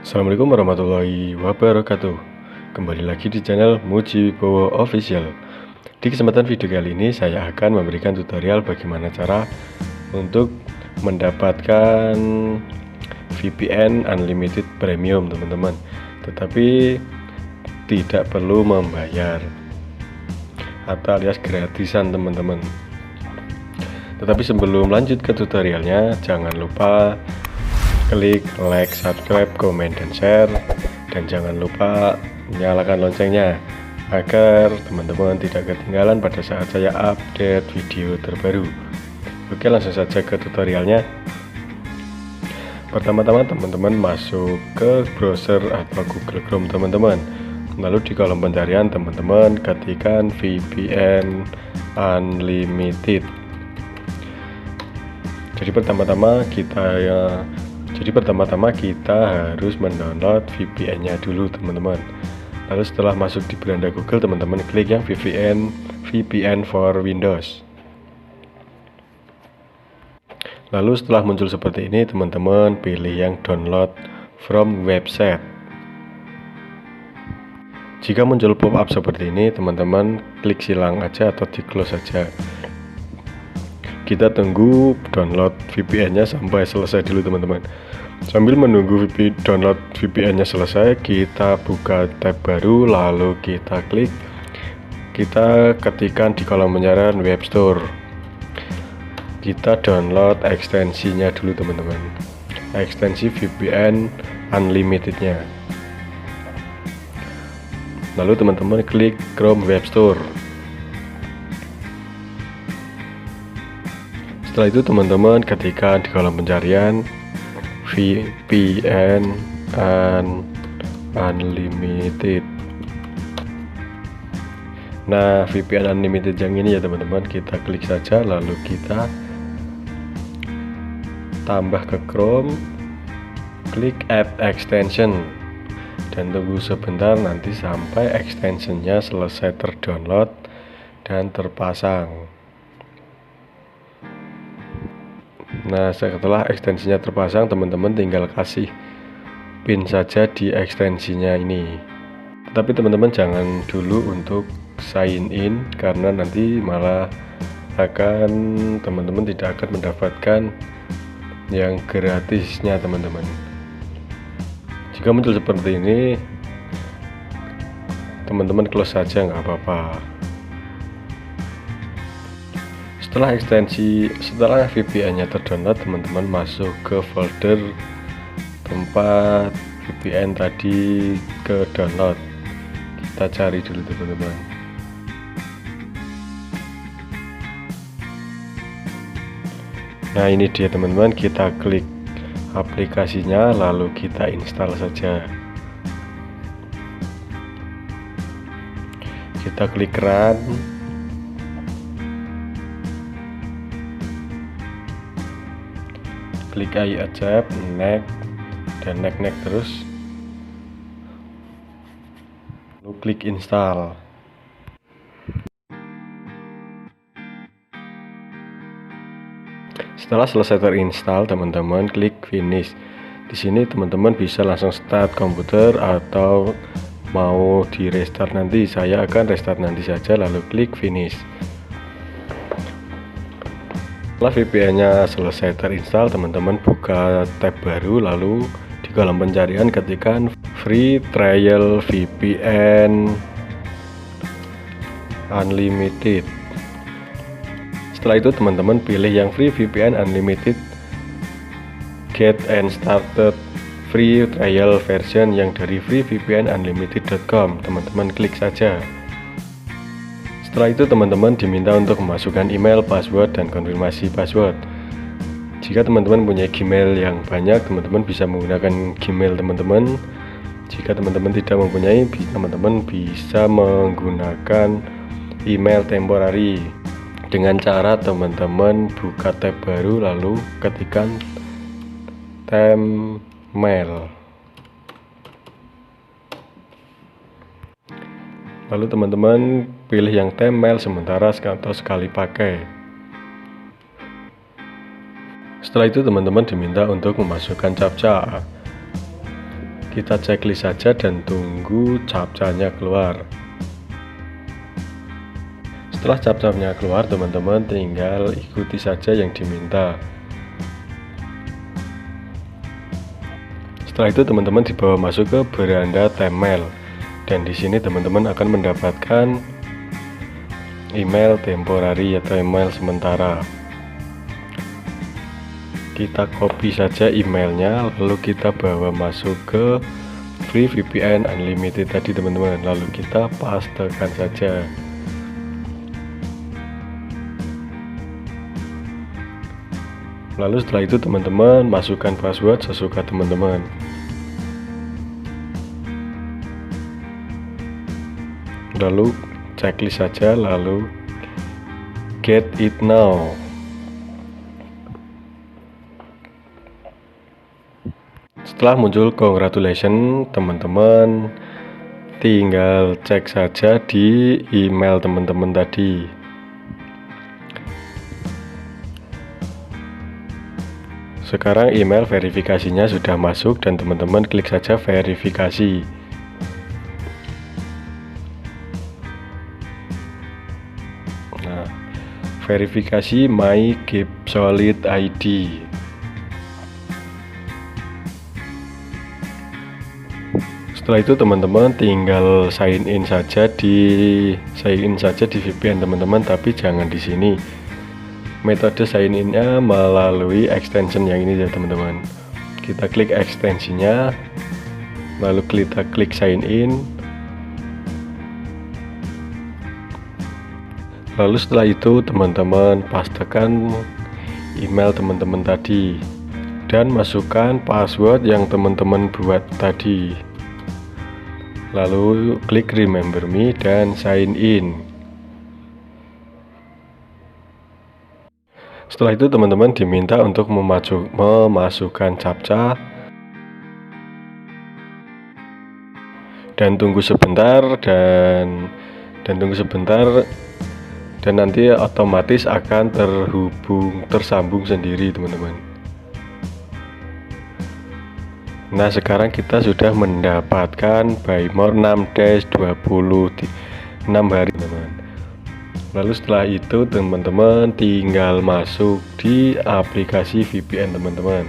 Assalamualaikum warahmatullahi wabarakatuh. Kembali lagi di channel Mujibowo Official. Di kesempatan video kali ini saya akan memberikan tutorial bagaimana cara untuk mendapatkan VPN Unlimited Premium, teman-teman. Tetapi tidak perlu membayar atau alias gratisan, teman-teman. Tetapi sebelum lanjut ke tutorialnya, jangan lupa klik like, subscribe, komen, dan share, dan jangan lupa nyalakan loncengnya agar teman-teman tidak ketinggalan pada saat saya update video terbaru. Oke, langsung saja ke tutorialnya. Pertama-tama teman-teman masuk ke browser atau Google Chrome, teman-teman. Lalu di kolom pencarian teman-teman ketikkan VPN Unlimited. Jadi pertama-tama kita harus mendownload VPN-nya dulu, teman-teman. Lalu setelah masuk di beranda Google, teman-teman klik yang VPN for Windows. Lalu setelah muncul seperti ini, teman-teman pilih yang download from website. Jika muncul pop-up seperti ini, teman-teman klik silang aja atau di close saja. Kita tunggu download VPN-nya sampai selesai dulu, teman-teman. Sambil menunggu download VPN-nya selesai, kita buka tab baru, lalu kita ketikkan di kolom pencarian web store. Kita download ekstensinya dulu, teman-teman. Ekstensi VPN Unlimited-nya. Lalu teman-teman klik Chrome Web Store. Setelah itu teman-teman ketikkan di kolom pencarian VPN Unlimited. Nah, VPN Unlimited yang ini ya teman-teman, kita klik saja, lalu kita tambah ke Chrome, klik Add Extension, dan tunggu sebentar nanti sampai extensionnya selesai terdownload dan terpasang. Nah, setelah ekstensinya terpasang, teman-teman tinggal kasih pin saja di ekstensinya ini. Tetapi teman-teman jangan dulu untuk sign in, karena nanti malah teman-teman tidak akan mendapatkan yang gratisnya, teman-teman. Jika muncul seperti ini, teman-teman close saja, nggak apa-apa. Setelah VPN-nya terdownload, teman-teman masuk ke folder tempat VPN tadi ke download. Kita cari dulu, teman-teman. Nah, ini dia, teman-teman. Kita klik aplikasinya, lalu kita install saja. Kita klik run. Klik I accept, next, dan next terus. Lalu klik install. Setelah selesai terinstall, teman-teman klik finish. Di sini teman-teman bisa langsung start komputer atau mau di restart nanti. Saya akan restart nanti saja, lalu klik finish. Setelah VPN-nya selesai terinstall, teman-teman buka tab baru, lalu di kolom pencarian ketikkan free trial VPN Unlimited. Setelah itu teman-teman pilih yang free VPN Unlimited Get and Started Free Trial Version yang dari freevpnunlimited.com. Teman-teman klik saja. Setelah itu teman-teman diminta untuk memasukkan email, password, dan konfirmasi password. Jika teman-teman punya Gmail yang banyak, teman-teman bisa menggunakan Gmail teman-teman. Jika teman-teman tidak mempunyai, teman-teman bisa menggunakan email temporary. Dengan cara teman-teman buka tab baru, lalu ketikkan mail. Lalu teman-teman pilih yang mail sementara atau sekali pakai. Setelah itu teman-teman diminta untuk memasukkan captcha. Kita checklist saja dan tunggu captcha-nya keluar. Setelah captcha-nya keluar, teman-teman tinggal ikuti saja yang diminta. Setelah itu teman-teman dibawa masuk ke beranda Temel, dan di sini teman-teman akan mendapatkan email temporary atau email sementara. Kita copy saja emailnya, lalu kita bawa masuk ke Free VPN Unlimited tadi teman-teman, lalu kita pastekan saja. Lalu setelah itu teman-teman masukkan password sesuka teman-teman. Lalu checklist saja, lalu get it now. Setelah muncul congratulations, teman-teman tinggal cek saja di email teman-teman tadi. Sekarang email verifikasinya sudah masuk dan teman-teman klik saja verifikasi. Nah, verifikasi My Keep Solid ID. Setelah itu teman-teman tinggal sign in saja di VPN teman-teman, tapi jangan di sini. Metode sign in-nya melalui extension yang ini ya teman-teman. Kita klik ekstensinya, lalu kita klik sign in. Lalu setelah itu teman-teman pastekan email teman-teman tadi dan masukkan password yang teman-teman buat tadi. Lalu klik remember me dan sign in. Setelah itu teman-teman diminta untuk memasukkan captcha dan tunggu sebentar dan nanti otomatis akan tersambung sendiri teman-teman. Nah, sekarang kita sudah mendapatkan buy more 6-26 hari teman-teman. Lalu setelah itu teman-teman tinggal masuk di aplikasi VPN teman-teman.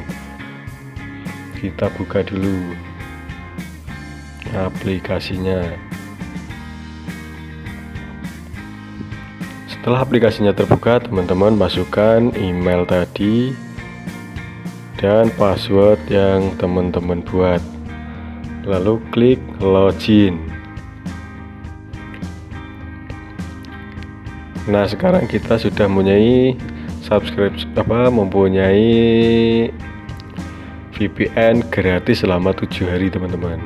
Kita buka dulu aplikasinya. Setelah aplikasinya terbuka, teman-teman masukkan email tadi dan password yang teman-teman buat. Lalu klik login. Nah, sekarang kita sudah mempunyai VPN gratis selama 7 hari teman-teman.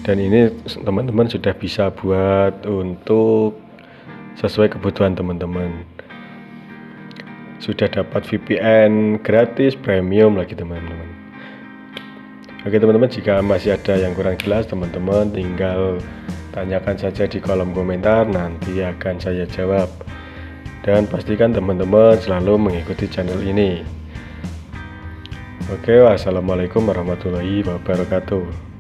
Dan ini teman-teman sudah bisa buat untuk sesuai kebutuhan teman-teman. Sudah dapat VPN gratis premium lagi teman-teman. Oke teman-teman, jika masih ada yang kurang jelas teman-teman tinggal tanyakan saja di kolom komentar, nanti akan saya jawab. Dan pastikan teman-teman selalu mengikuti channel ini. Oke, wassalamualaikum warahmatullahi wabarakatuh.